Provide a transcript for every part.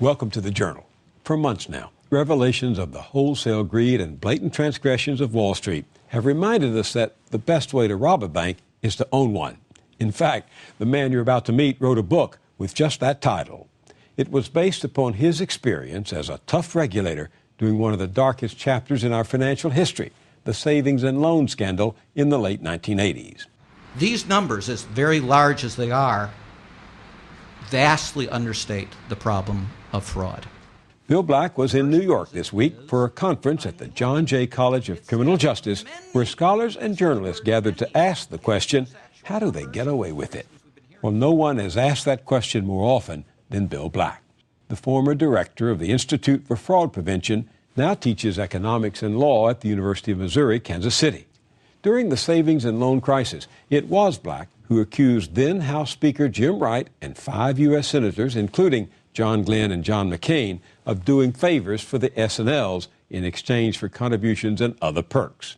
Welcome to the Journal. For months now, revelations of the wholesale greed and blatant transgressions of Wall Street have reminded us that the best way to rob a bank is to own one. In fact, the man you're about to meet wrote a book with just that title. It was based upon his experience as a tough regulator during one of the darkest chapters in our financial history, the savings and loan scandal in the late 1980s. These numbers, as very large as they are, vastly understate the problem of fraud. Bill Black was in New York this week for a conference at the John Jay College of Criminal Justice where scholars and journalists gathered to ask the question, how do they get away with it? Well, no one has asked that question more often than Bill Black. The former director of the Institute for Fraud Prevention now teaches economics and law at the University of Missouri, Kansas City. During the savings and loan crisis, it was Black who accused then House Speaker Jim Wright and 5 U.S. senators, including John Glenn and John McCain, of doing favors for the S&Ls in exchange for contributions and other perks.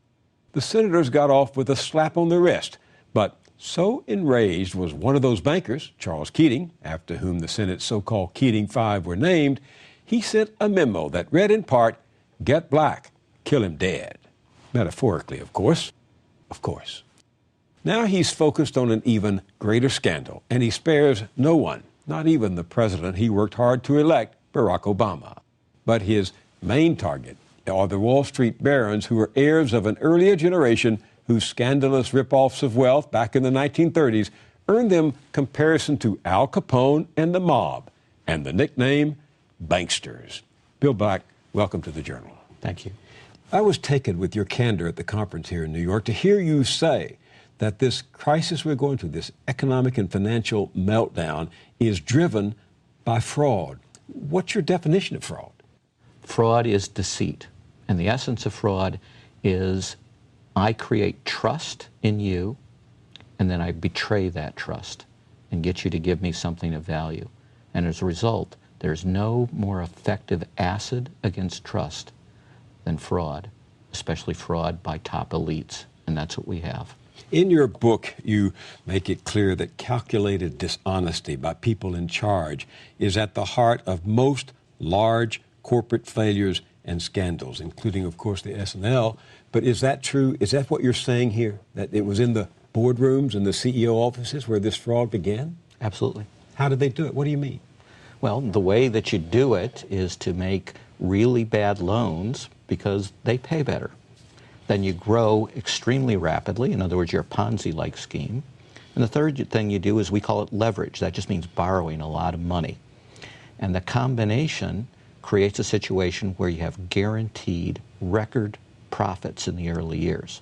The senators got off with a slap on the wrist, but so enraged was one of those bankers, Charles Keating, after whom the Senate's so-called Keating Five were named, he sent a memo that read in part, "Get Black, kill him dead." Metaphorically, of course. Of course. Now he's focused on an even greater scandal, and he spares no one, not even the president he worked hard to elect, Barack Obama. But his main target are the Wall Street barons who are heirs of an earlier generation whose scandalous rip-offs of wealth back in the 1930s earned them comparison to Al Capone and the mob, and the nickname banksters. Bill Black, welcome to the Journal. Thank you. I was taken with your candor at the conference here in New York to hear you say that this crisis we're going through, this economic and financial meltdown, is driven by fraud. What's your definition of fraud? Fraud is deceit. And the essence of fraud is I create trust in you, and then I betray that trust and get you to give me something of value. And as a result, there's no more effective acid against trust than fraud, especially fraud by top elites. And that's what we have. In your book, you make it clear that calculated dishonesty by people in charge is at the heart of most large corporate failures and scandals, including, of course, the S&L. But is that true? Is that what you're saying here, that it was in the boardrooms and the CEO offices where this fraud began? Absolutely. How did they do it? What do you mean? Well, the way that you do it is to make really bad loans because they pay better. Then you grow extremely rapidly. In other words, you're a Ponzi-like scheme. And the third thing you do is we call it leverage. That just means borrowing a lot of money. And the combination creates a situation where you have guaranteed record profits in the early years.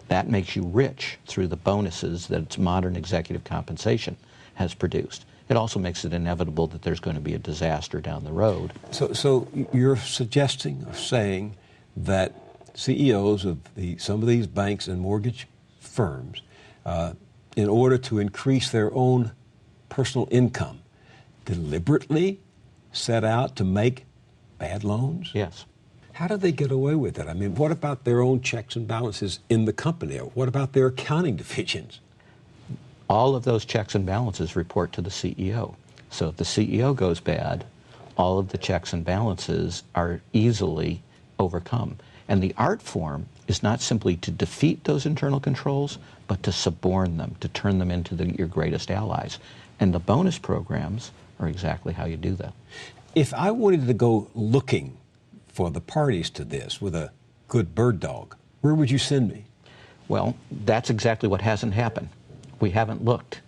That makes you rich through the bonuses that modern executive compensation has produced. It also makes it inevitable that there's going to be a disaster down the road. So you're suggesting or saying that CEOs of some of these banks and mortgage firms, in order to increase their own personal income, deliberately set out to make bad loans? Yes. How do they get away with it? I mean, what about their own checks and balances in the company? Or what about their accounting divisions? All of those checks and balances report to the CEO. So if the CEO goes bad, all of the checks and balances are easily overcome. And the art form is not simply to defeat those internal controls, but to suborn them, to turn them into your greatest allies. And the bonus programs are exactly how you do that. If I wanted to go looking for the parties to this with a good bird dog, where would you send me? Well, that's exactly what hasn't happened. We haven't looked.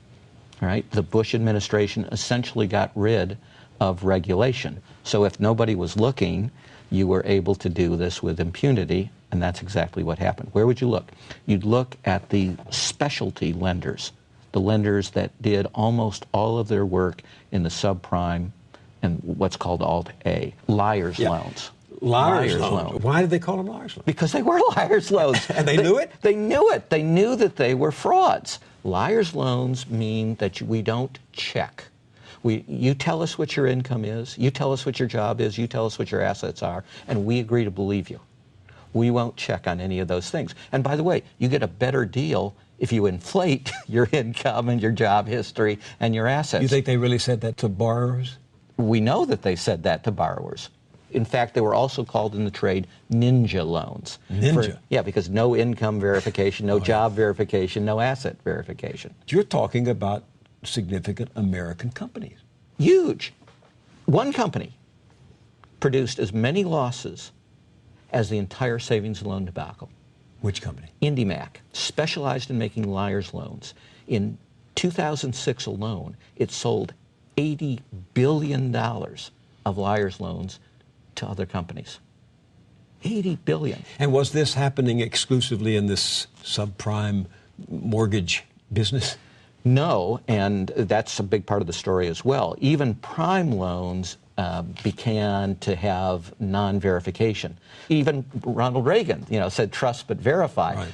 All right? The Bush administration essentially got rid of regulation. So if nobody was looking, you were able to do this with impunity, and that's exactly what happened. Where would you look? You'd look at the specialty lenders, the lenders that did almost all of their work in the subprime and what's called Alt-A, liar's loans. Liar's loans. Why did they call them liar's loans? Because they were liar's loans. And they knew it? They knew it. They knew that they were frauds. Liar's loans mean that we don't check. You tell us what your income is, you tell us what your job is, you tell us what your assets are, and we agree to believe you. We won't check on any of those things. And by the way, you get a better deal if you inflate your income and your job history and your assets. You think they really said that to borrowers? We know that they said that to borrowers. In fact, they were also called in the trade ninja loans. Ninja? Yeah, because no income verification, no job verification, no asset verification. You're talking about significant American companies. Huge. One company produced as many losses as the entire savings and loan debacle. Which company? IndyMac, specialized in making liar's loans. In 2006 alone, it sold $80 billion of liar's loans to other companies. $80 billion. And was this happening exclusively in this subprime mortgage business? No, and that's a big part of the story as well. Even prime loans began to have non-verification. Even Ronald Reagan, said trust but verify. Right.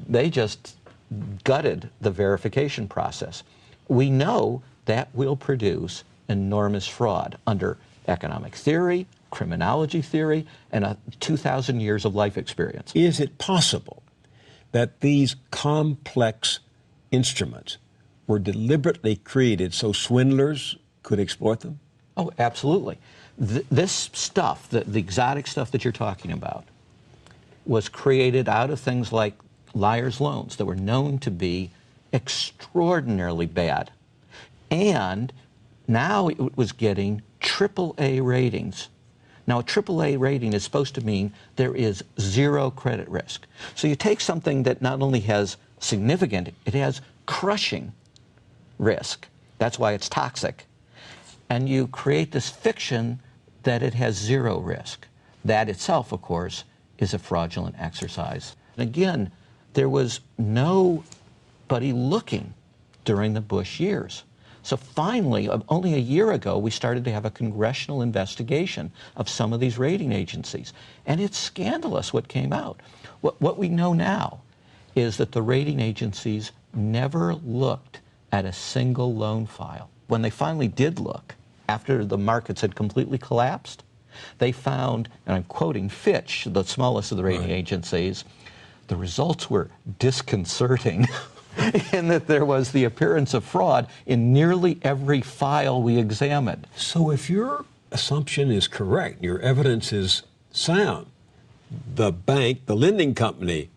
They just gutted the verification process. We know that will produce enormous fraud under economic theory, criminology theory, and 2,000 years of life experience. Is it possible that these complex instruments were deliberately created so swindlers could exploit them? Oh, absolutely. This stuff, the exotic stuff that you're talking about, was created out of things like liar's loans that were known to be extraordinarily bad. And now it was getting AAA ratings. Now, a AAA rating is supposed to mean there is zero credit risk. So you take something that not only has significant, it has crushing risk. That's why it's toxic. And you create this fiction that it has zero risk. That itself, of course, is a fraudulent exercise. And again, there was nobody looking during the Bush years. So finally, only a year ago, we started to have a congressional investigation of some of these rating agencies. And it's scandalous what came out. What we know now is that the rating agencies never looked at a single loan file. When they finally did look, after the markets had completely collapsed, they found, and I'm quoting Fitch, the smallest of the rating agencies, the results were disconcerting in that there was the appearance of fraud in nearly every file we examined. So if your assumption is correct, your evidence is sound, the bank, the lending company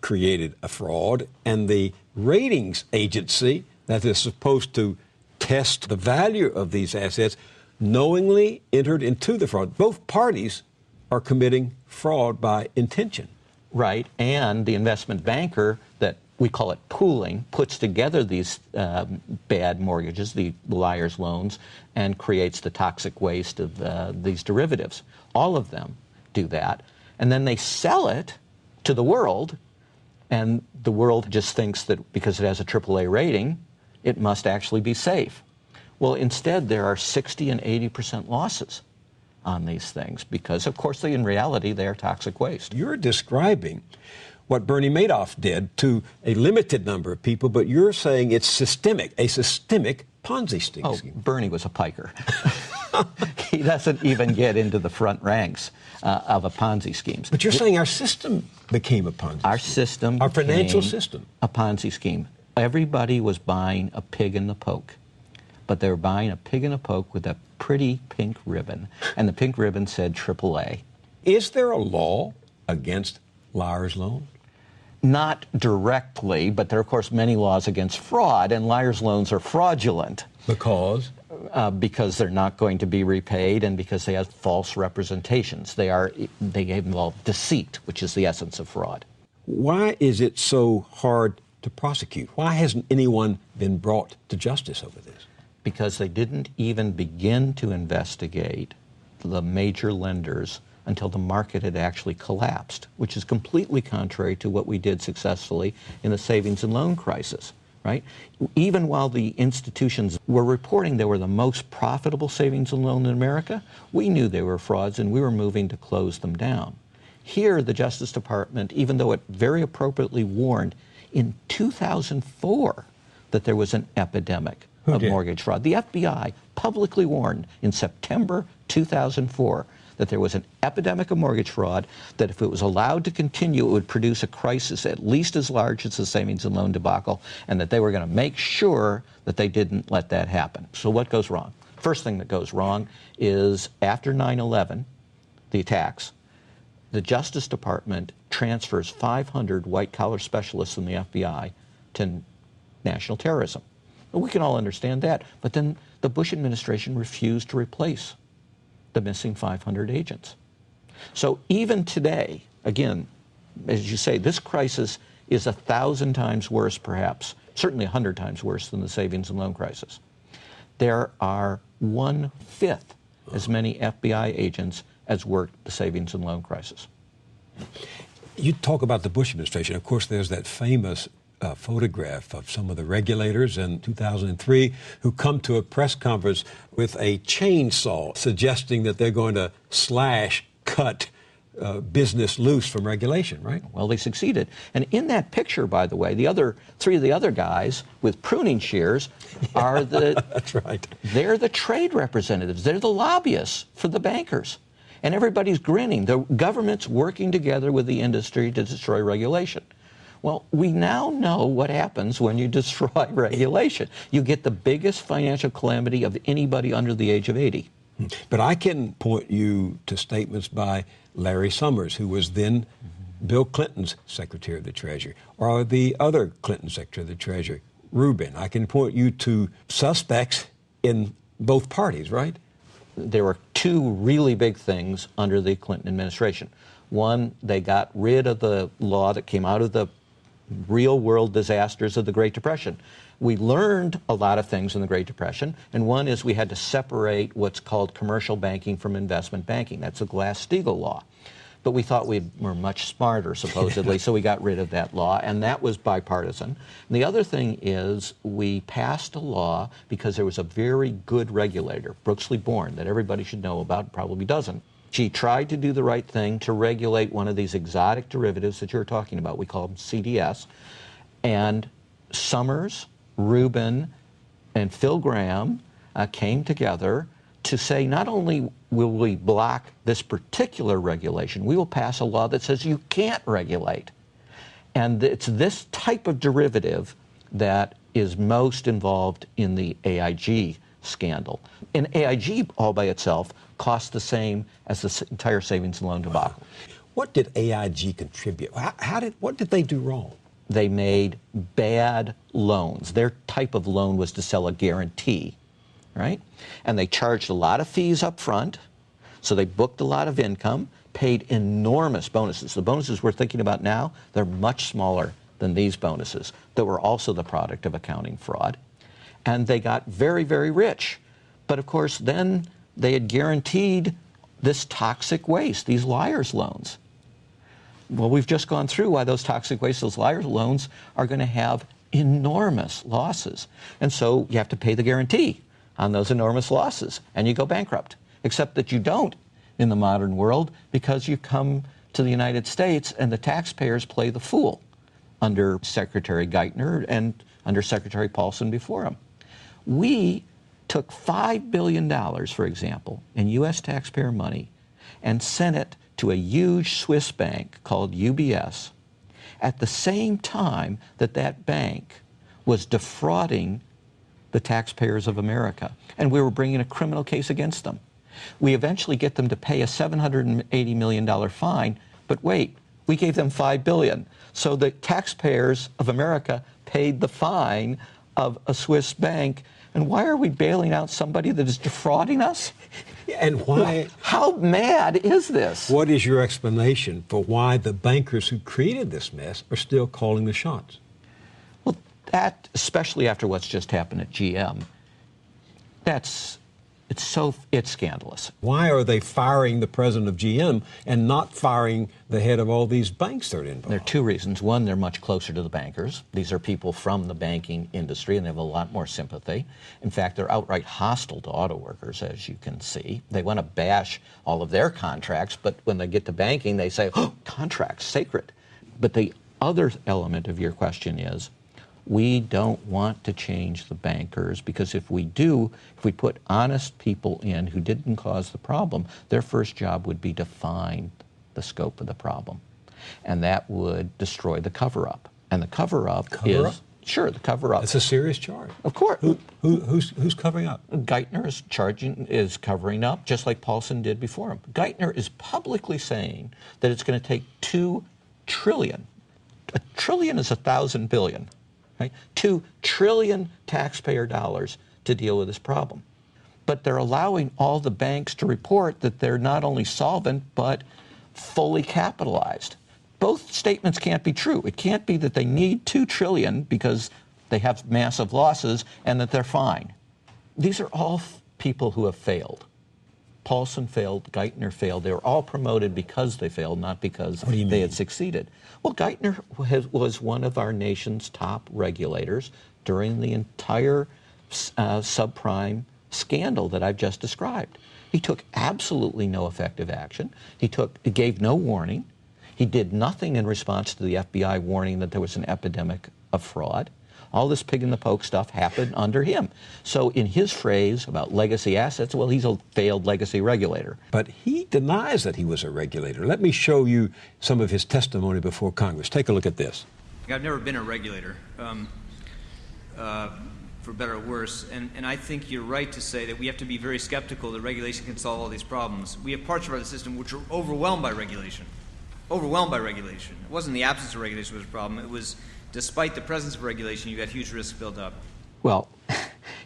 created a fraud, and the ratings agency that is supposed to test the value of these assets knowingly entered into the fraud. Both parties are committing fraud by intention. Right, and the investment banker, that we call it pooling, puts together these bad mortgages, the liar's loans, and creates the toxic waste of these derivatives. All of them do that. And then they sell it to the world, and the world just thinks that because it has a AAA rating, it must actually be safe. Well, instead, there are 60 and 80% losses on these things because, of course, in reality, they are toxic waste. You're describing what Bernie Madoff did to a limited number of people, but you're saying it's systemic, a systemic Ponzi scheme. Oh, Bernie was a piker. He doesn't even get into the front ranks of a Ponzi scheme. But you're saying our system became a Ponzi scheme. Our system Our financial became system. A Ponzi scheme. Everybody was buying a pig in the poke, but they were buying a pig in a poke with a pretty pink ribbon, and the pink ribbon said AAA. Is there a law against liar's loan? Not directly, but there are, of course, many laws against fraud, and liar's loans are fraudulent. Because? Because they're not going to be repaid and because they have false representations. They involve deceit, which is the essence of fraud. Why is it so hard to prosecute? Why hasn't anyone been brought to justice over this? Because they didn't even begin to investigate the major lenders until the market had actually collapsed, which is completely contrary to what we did successfully in the savings and loan crisis, right? Even while the institutions were reporting they were the most profitable savings and loan in America, we knew they were frauds and we were moving to close them down. Here, the Justice Department, even though it very appropriately warned in 2004 that there was an epidemic of mortgage fraud. The FBI publicly warned in September 2004 that there was an epidemic of mortgage fraud, that if it was allowed to continue, it would produce a crisis at least as large as the savings and loan debacle, and that they were going to make sure that they didn't let that happen. So what goes wrong? First thing that goes wrong is after 9/11, the attacks, the Justice Department transfers 500 white-collar specialists in the FBI to national terrorism. We can all understand that, but then the Bush administration refused to replace the missing 500 agents. So even today, again, as you say, this crisis is 1,000 times worse, perhaps, certainly 100 times worse than the savings and loan crisis. There are 1/5 as many FBI agents as worked the savings and loan crisis. You talk about the Bush administration. Of course, there's that famous photograph of some of the regulators in 2003 who come to a press conference with a chainsaw suggesting that they're going to cut business loose from regulation, right? Well, they succeeded. And in that picture, by the way, three of the other guys with pruning shears are that's right. They're the trade representatives. They're the lobbyists for the bankers. And everybody's grinning. The government's working together with the industry to destroy regulation. Well, we now know what happens when you destroy regulation. You get the biggest financial calamity of anybody under the age of 80. But I can point you to statements by Larry Summers, who was then Bill Clinton's Secretary of the Treasury, or the other Clinton Secretary of the Treasury, Rubin. I can point you to suspects in both parties, right? There were two really big things under the Clinton administration. One, they got rid of the law that came out of the real-world disasters of the Great Depression. We learned a lot of things in the Great Depression, and one is we had to separate what's called commercial banking from investment banking. That's the Glass-Steagall law. But we thought we were much smarter, supposedly, so we got rid of that law, and that was bipartisan. And the other thing is we passed a law because there was a very good regulator, Brooksley Born, that everybody should know about, probably doesn't. She tried to do the right thing to regulate one of these exotic derivatives that you're talking about. We call them CDS. And Summers, Rubin, and Phil Graham came together to say not only will we block this particular regulation, we will pass a law that says you can't regulate. And it's this type of derivative that is most involved in the AIG scandal. And AIG all by itself costs the same as the entire savings and loan debacle. What did AIG contribute? What did they do wrong? They made bad loans. Their type of loan was to sell a guarantee, right? And they charged a lot of fees up front, so they booked a lot of income, paid enormous bonuses. The bonuses we're thinking about now, they're much smaller than these bonuses that were also the product of accounting fraud. And they got very, very rich. But of course, then they had guaranteed this toxic waste, these liars' loans. Well, we've just gone through why those toxic waste, those liars' loans are going to have enormous losses. And so you have to pay the guarantee on those enormous losses, and you go bankrupt. Except that you don't in the modern world because you come to the United States and the taxpayers play the fool under Secretary Geithner and under Secretary Paulson before him. We took $5 billion, for example, in U.S. taxpayer money and sent it to a huge Swiss bank called UBS at the same time that that bank was defrauding the taxpayers of America. And we were bringing a criminal case against them. We eventually get them to pay a $780 million fine, but wait, we gave them $5 billion. So the taxpayers of America paid the fine of a Swiss bank. And why are we bailing out somebody that is defrauding us? And why? How mad is this? What is your explanation for why the bankers who created this mess are still calling the shots? Well, that, especially after what's just happened at GM, it's scandalous. Why are they firing the president of GM and not firing the head of all these banks that are involved? There are two reasons. One, they're much closer to the bankers. These are people from the banking industry, and they have a lot more sympathy. In fact, they're outright hostile to auto workers, as you can see. They want to bash all of their contracts, but when they get to banking, they say, oh, contracts, sacred. But the other element of your question is, we don't want to change the bankers because if we do, if we put honest people in who didn't cause the problem, their first job would be to find the scope of the problem. And that would destroy the cover-up. And the cover-up is Sure, the cover-up. It's a serious charge. Of course. Who's covering up? Geithner is covering up, just like Paulson did before him. Geithner is publicly saying that it's going to take $2 trillion. A trillion is 1,000 billion. Right? 2 trillion taxpayer dollars to deal with this problem. But they're allowing all the banks to report that they're not only solvent, but fully capitalized. Both statements can't be true. It can't be that they need $2 trillion because they have massive losses and that they're fine. These are all people who have failed. Paulson failed, Geithner failed. They were all promoted because they failed, not because they had succeeded. Well, Geithner was one of our nation's top regulators during the entire subprime scandal that I've just described. He took absolutely no effective action. He gave no warning. He did nothing in response to the FBI warning that there was an epidemic of fraud. All this pig-in-the-poke stuff happened under him. So in his phrase about legacy assets, well, he's a failed legacy regulator. But he denies that he was a regulator. Let me show you some of his testimony before Congress. Take a look at this. I've never been a regulator, for better or worse, and I think you're right to say that we have to be very skeptical that regulation can solve all these problems. We have parts of our system which are overwhelmed by regulation. Overwhelmed by regulation. It wasn't the absence of regulation that was a problem. It was, despite the presence of regulation, you got huge risks built up. Well,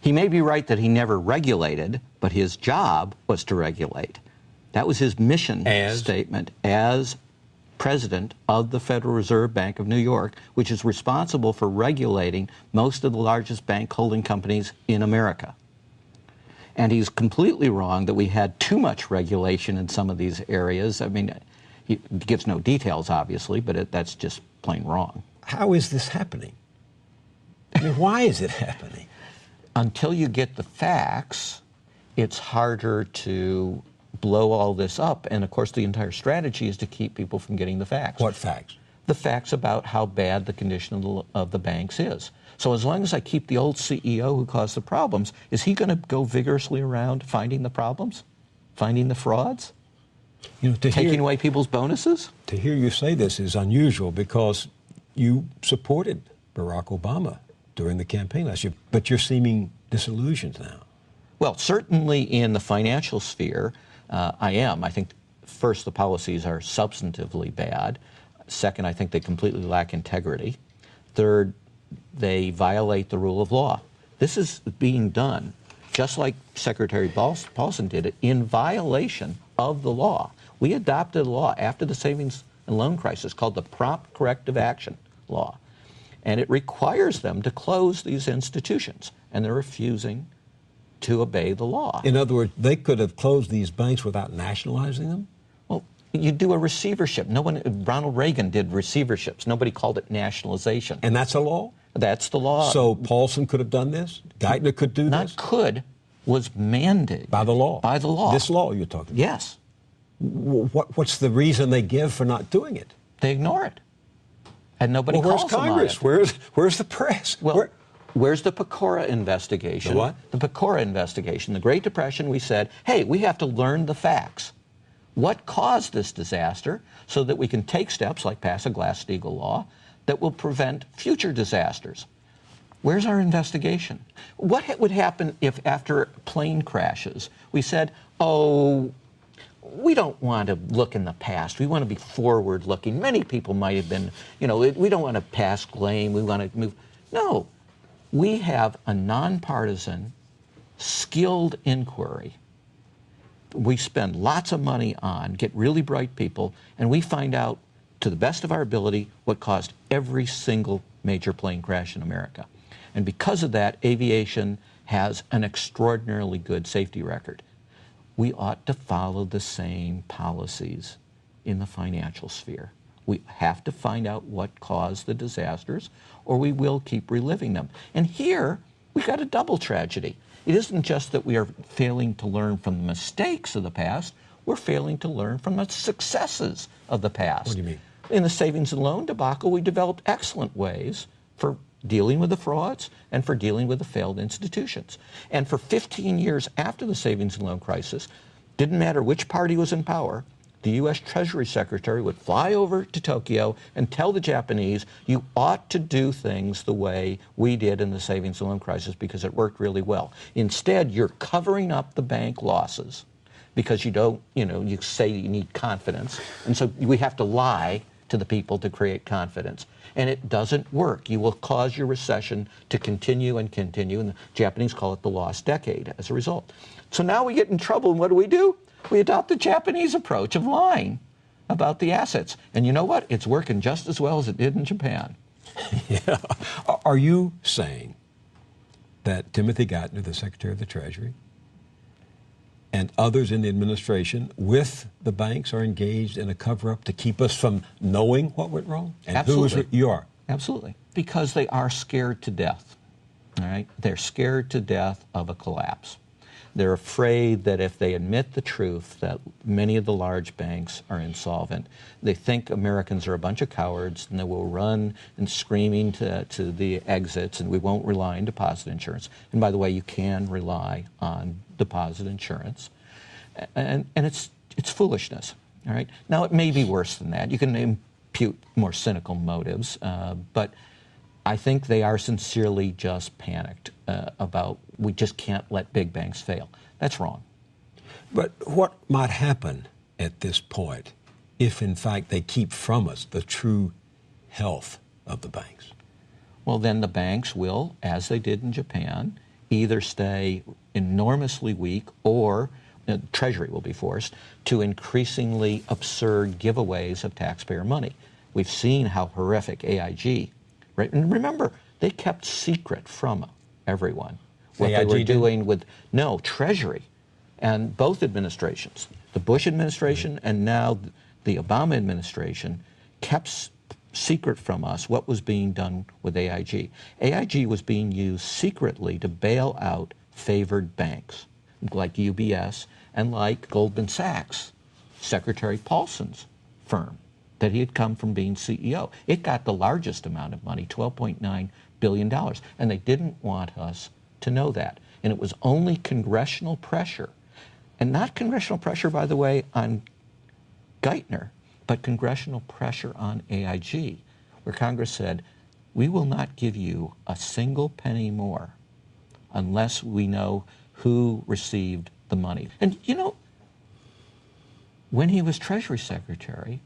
he may be right that he never regulated, but his job was to regulate. That was his mission statement as president of the Federal Reserve Bank of New York, which is responsible for regulating most of the largest bank holding companies in America. And he's completely wrong that we had too much regulation in some of these areas. I mean, he gives no details, obviously, but that's just plain wrong. How is this happening? I mean, why is it happening? Until you get the facts, it's harder to blow all this up. And, of course, the entire strategy is to keep people from getting the facts. What facts? The facts about how bad the condition of the banks is. So as long as I keep the old CEO who caused the problems, is he going to go vigorously around finding the problems? Finding the frauds? You know, taking away people's bonuses? To hear you say this is unusual because you supported Barack Obama during the campaign last year, but you're seeming disillusioned now. Well, certainly in the financial sphere, I am. I think, first, the policies are substantively bad. Second, I think they completely lack integrity. Third, they violate the rule of law. This is being done, just like Secretary Paulson did it, in violation of the law. We adopted a law after the savings and loan crisis called the Prompt Corrective Action Law. And it requires them to close these institutions. And they're refusing to obey the law. In other words, they could have closed these banks without nationalizing them? Well, you do a receivership. Ronald Reagan did receiverships. Nobody called it nationalization. And that's a law? That's the law. So Paulson could have done this? Geithner could do this? Not could, was mandated. By the law? By the law. This law you're talking about? Yes. What's the reason they give for not doing it? They ignore it. And nobody calls them on it. Where's Congress? Where's the press? Well, where's the Pecora investigation? The what? The Pecora investigation. The Great Depression, we said, hey, we have to learn the facts. What caused this disaster so that we can take steps like pass a Glass-Steagall law that will prevent future disasters? Where's our investigation? What would happen if after plane crashes we said, oh, we don't want to look in the past. We want to be forward-looking. Many people might have been, we don't want to pass blame. We want to move. No. We have a nonpartisan, skilled inquiry. We spend lots of money on, get really bright people, and we find out, to the best of our ability, what caused every single major plane crash in America. And because of that, aviation has an extraordinarily good safety record. We ought to follow the same policies in the financial sphere. We have to find out what caused the disasters, or we will keep reliving them. And here, we've got a double tragedy. It isn't just that we are failing to learn from the mistakes of the past, we're failing to learn from the successes of the past. What do you mean? In the savings and loan debacle, we developed excellent ways for dealing with the frauds and for dealing with the failed institutions. And for 15 years after the savings and loan crisis, didn't matter which party was in power, the U.S. Treasury Secretary would fly over to Tokyo and tell the Japanese, you ought to do things the way we did in the savings and loan crisis because it worked really well. Instead, you're covering up the bank losses because you don't, you say you need confidence. And so we have to lie to the people to create confidence. And it doesn't work. You will cause your recession to continue and continue, and the Japanese call it the lost decade as a result. So now we get in trouble, and what do? We adopt the Japanese approach of lying about the assets. And you know what? It's working just as well as it did in Japan. Yeah. Are you saying that Timothy Geithner, the Secretary of the Treasury, and others in the administration with the banks are engaged in a cover-up to keep us from knowing what went wrong? And Absolutely. You are? Absolutely. Because they are scared to death. All right? They're scared to death of a collapse. They're afraid that if they admit the truth that many of the large banks are insolvent, they think Americans are a bunch of cowards and they will run and screaming to the exits, and we won't rely on deposit insurance. And by the way, you can rely on deposit insurance. And it's foolishness. All right? Now, it may be worse than that. You can impute more cynical motives, but I think they are sincerely just panicked about we just can't let big banks fail. That's wrong. But what might happen at this point if, in fact, they keep from us the true health of the banks? Well, then the banks will, as they did in Japan, either stay enormously weak or Treasury will be forced to increasingly absurd giveaways of taxpayer money. We've seen how horrific AIG, right? And remember, they kept secret from everyone what AIG they were doing with, Treasury. And both administrations, the Bush administration and now the Obama administration, kept secret from us what was being done with AIG. AIG was being used secretly to bail out favored banks like UBS and like Goldman Sachs, Secretary Paulson's firm that he had come from being CEO. It got the largest amount of money, $12.9 billion, and they didn't want us to know that. And it was only congressional pressure, and not congressional pressure, by the way, on Geithner, but congressional pressure on AIG, where Congress said, we will not give you a single penny more unless we know who received the money. And when he was Treasury Secretary,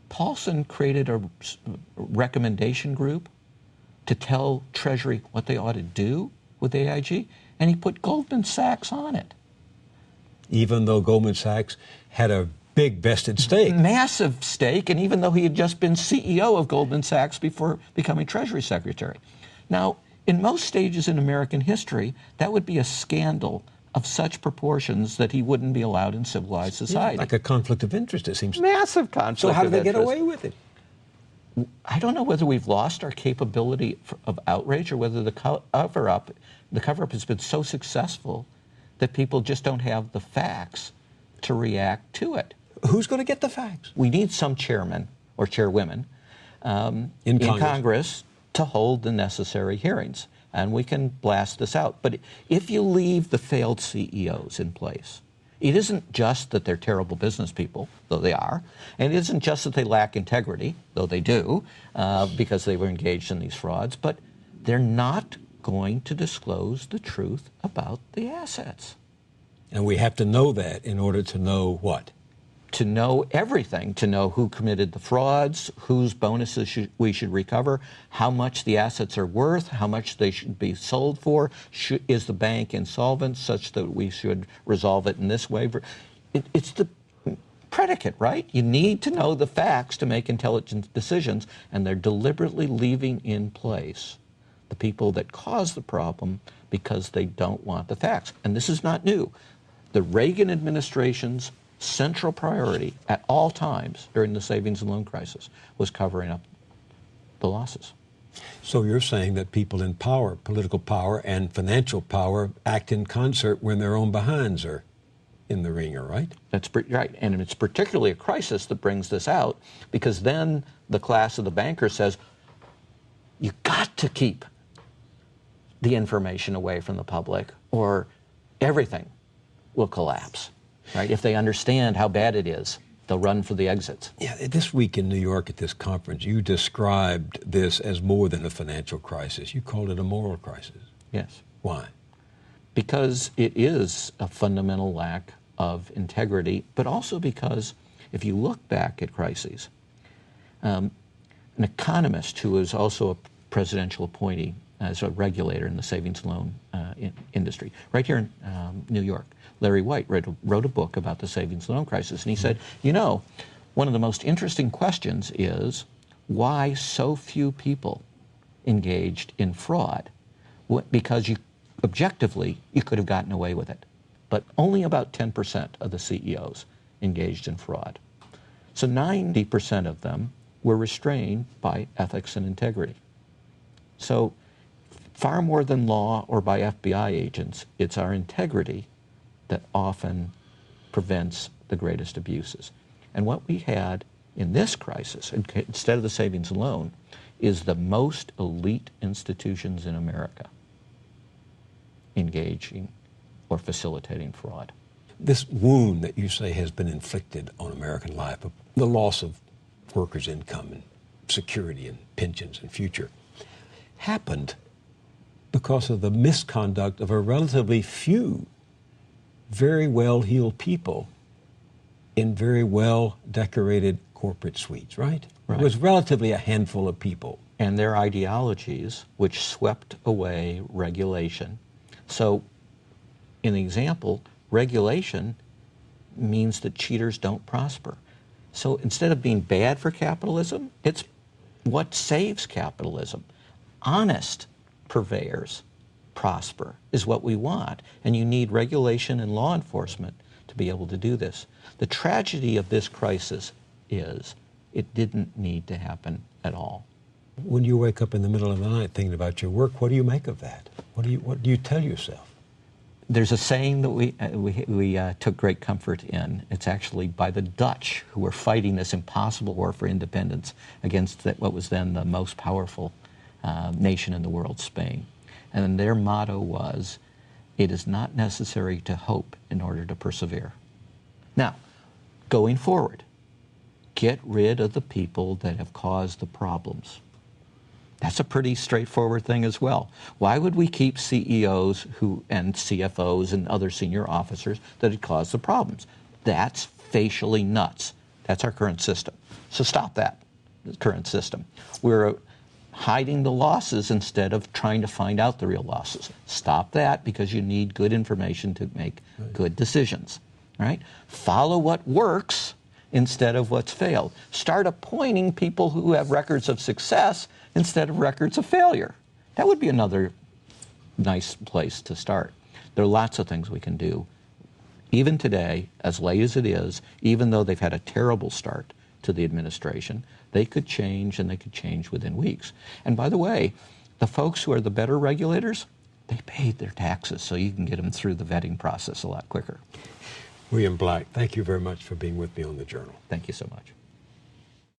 Paulson created a recommendation group to tell Treasury what they ought to do with AIG, and he put Goldman Sachs on it. Even though Goldman Sachs had a big vested stake. Massive stake, and even though he had just been CEO of Goldman Sachs before becoming Treasury Secretary. Now, in most stages in American history, that would be a scandal of such proportions that he wouldn't be allowed in civilized society. Yeah, like a conflict of interest, it seems. Massive conflict. So how do they get away with it? I don't know whether we've lost our capability of outrage or whether the cover-up has been so successful that people just don't have the facts to react to it. Who's going to get the facts? We need some chairmen or chairwomen in Congress to hold the necessary hearings, and we can blast this out. But if you leave the failed CEOs in place, it isn't just that they're terrible business people, though they are, and it isn't just that they lack integrity, though they do, because they were engaged in these frauds, but they're not going to disclose the truth about the assets. And we have to know that in order to know what? To know everything, to know who committed the frauds, whose bonuses we should recover, how much the assets are worth, how much they should be sold for, is the bank insolvent such that we should resolve it in this way. It's the predicate, right? You need to know the facts to make intelligent decisions, and they're deliberately leaving in place the people that cause the problem because they don't want the facts. And this is not new. The Reagan administration's central priority at all times during the savings and loan crisis was covering up the losses. So you're saying that people in power, political power and financial power, act in concert when their own behinds are in the ringer, right? That's right. And it's particularly a crisis that brings this out, because then the class of the bankers says, you got to keep the information away from the public or everything will collapse, right? If they understand how bad it is They'll run for the exits. Yeah, this week in New York at this conference, you described this as more than a financial crisis. You called it a moral crisis. Yes. Why? Because it is a fundamental lack of integrity, but also because if you look back at crises, an economist who is also a presidential appointee as a regulator in the savings loan industry, right here in New York, Larry White wrote a book about the savings loan crisis, and he said, you know, one of the most interesting questions is why so few people engaged in fraud? Because objectively, you could have gotten away with it, but only about 10% of the CEOs engaged in fraud. So 90% of them were restrained by ethics and integrity. So far more than law or by FBI agents, it's our integrity that often prevents the greatest abuses. And what we had in this crisis, instead of the savings and loan, is the most elite institutions in America engaging or facilitating fraud. This wound that you say has been inflicted on American life, the loss of workers' income and security and pensions and future, happened because of the misconduct of a relatively few very well-heeled people in very well-decorated corporate suites, right? Right. It was relatively a handful of people. And their ideologies, which swept away regulation. So, in the example, regulation means that cheaters don't prosper. So instead of being bad for capitalism, it's what saves capitalism. Honest purveyors prosper is what we want. And you need regulation and law enforcement to be able to do this. The tragedy of this crisis is it didn't need to happen at all. When you wake up in the middle of the night thinking about your work, what do you make of that? What do you tell yourself? There's a saying that we took great comfort in. It's actually by the Dutch, who were fighting this impossible war for independence against what was then the most powerful nation in the world, Spain. And their motto was, it is not necessary to hope in order to persevere. Now, going forward, get rid of the people that have caused the problems. That's a pretty straightforward thing as well. Why would we keep CEOs and CFOs and other senior officers that had caused the problems? That's facially nuts. That's our current system. So stop that, the current system. We're hiding the losses instead of trying to find out the real losses. Stop that, because you need good information to make good decisions. Right? Follow what works instead of what's failed. Start appointing people who have records of success instead of records of failure. That would be another nice place to start. There are lots of things we can do. Even today, as late as it is, even though they've had a terrible start to the administration, they could change, and they could change within weeks. And by the way, the folks who are the better regulators, they paid their taxes, so you can get them through the vetting process a lot quicker. William Black, thank you very much for being with me on The Journal. Thank you so much.